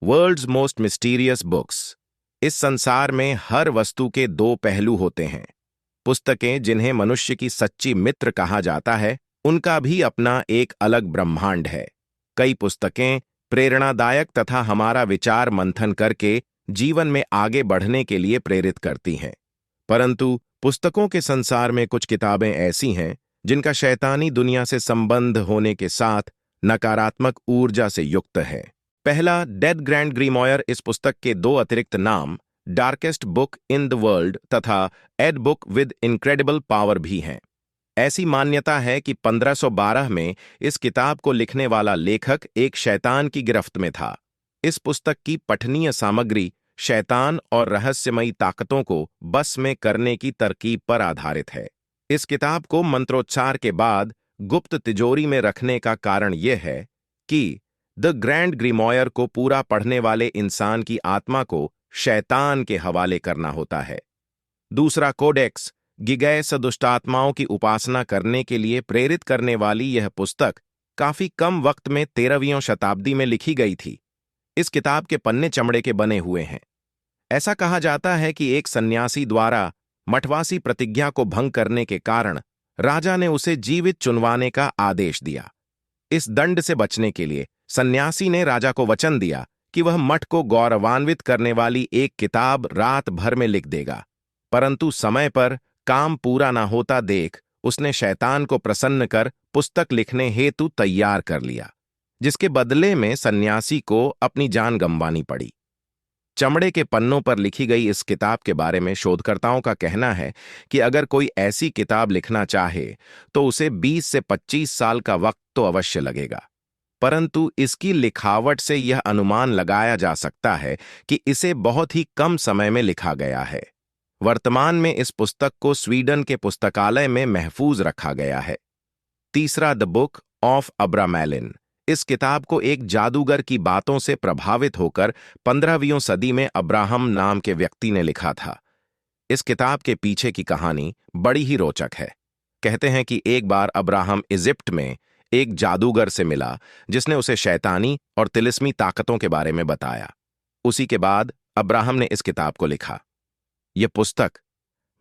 World's most mysterious books. इस संसार में हर वस्तु के दो पहलू होते हैं। पुस्तकें जिन्हें मनुष्य की सच्ची मित्र कहा जाता है, उनका भी अपना एक अलग ब्रह्मांड है। कई पुस्तकें प्रेरणादायक तथा हमारा विचार मंथन करके जीवन में आगे बढ़ने के लिए प्रेरित करती हैं। परंतु पुस्तकों के संसार में कुछ किताबें ऐसी हैं जिनका शैतानी दुनिया से संबंध होने के साथ नकारात्मक ऊर्जा से युक्त है। पहला, डेड ग्रैंड ग्रीमोयर। इस पुस्तक के दो अतिरिक्त नाम darkest book in the world तथा एड बुक विद इनक्रेडिबल पावर भी हैं। ऐसी मान्यता है कि 1512 में इस किताब को लिखने वाला लेखक एक शैतान की गिरफ्त में था। इस पुस्तक की पठनीय सामग्री शैतान और रहस्यमयी ताकतों को बस में करने की तरकीब पर आधारित है। इस किताब को मंत्रोच्चार के बाद गुप्त तिजोरी में रखने का कारण यह है कि द ग्रैंड ग्रीमोयर को पूरा पढ़ने वाले इंसान की आत्मा को शैतान के हवाले करना होता है। दूसरा, कोडेक्स गिगैस दुष्टात्माओं की उपासना करने के लिए प्रेरित करने वाली यह पुस्तक काफी कम वक्त में 13वीं शताब्दी में लिखी गई थी। इस किताब के पन्ने चमड़े के बने हुए हैं। ऐसा कहा जाता है कि एक सन्यासी द्वारा मठवासी प्रतिज्ञा को भंग करने के कारण राजा ने उसे जीवित चुनवाने का आदेश दिया। इस दंड से बचने के लिए सन्यासी ने राजा को वचन दिया कि वह मठ को गौरवान्वित करने वाली एक किताब रात भर में लिख देगा। परंतु समय पर काम पूरा ना होता देख उसने शैतान को प्रसन्न कर पुस्तक लिखने हेतु तैयार कर लिया, जिसके बदले में सन्यासी को अपनी जान गंवानी पड़ी। चमड़े के पन्नों पर लिखी गई इस किताब के बारे में शोधकर्ताओं का कहना है कि अगर कोई ऐसी किताब लिखना चाहे तो उसे 20 से 25 साल का वक्त तो अवश्य लगेगा। परंतु इसकी लिखावट से यह अनुमान लगाया जा सकता है कि इसे बहुत ही कम समय में लिखा गया है। वर्तमान में इस पुस्तक को स्वीडन के पुस्तकालय में महफूज रखा गया है। तीसरा, द बुक ऑफ अब्रामेलिन। इस किताब को एक जादूगर की बातों से प्रभावित होकर 15वीं सदी में अब्राहम नाम के व्यक्ति ने लिखा था। इस किताब के पीछे की कहानी बड़ी ही रोचक है। कहते हैं कि एक बार अब्राहम इजिप्ट में एक जादूगर से मिला जिसने उसे शैतानी और तिलिस्मी ताकतों के बारे में बताया। उसी के बाद अब्राहम ने इस किताब को लिखा। यह पुस्तक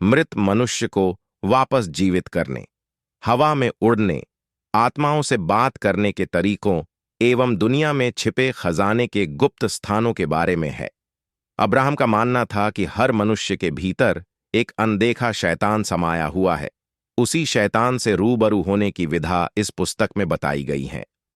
मृत मनुष्य को वापस जीवित करने, हवा में उड़ने, आत्माओं से बात करने के तरीकों एवं दुनिया में छिपे खजाने के गुप्त स्थानों के बारे में है। अब्राहम का मानना था कि हर मनुष्य के भीतर एक अनदेखा शैतान समाया हुआ है। उसी शैतान से रूबरू होने की विधा इस पुस्तक में बताई गई है।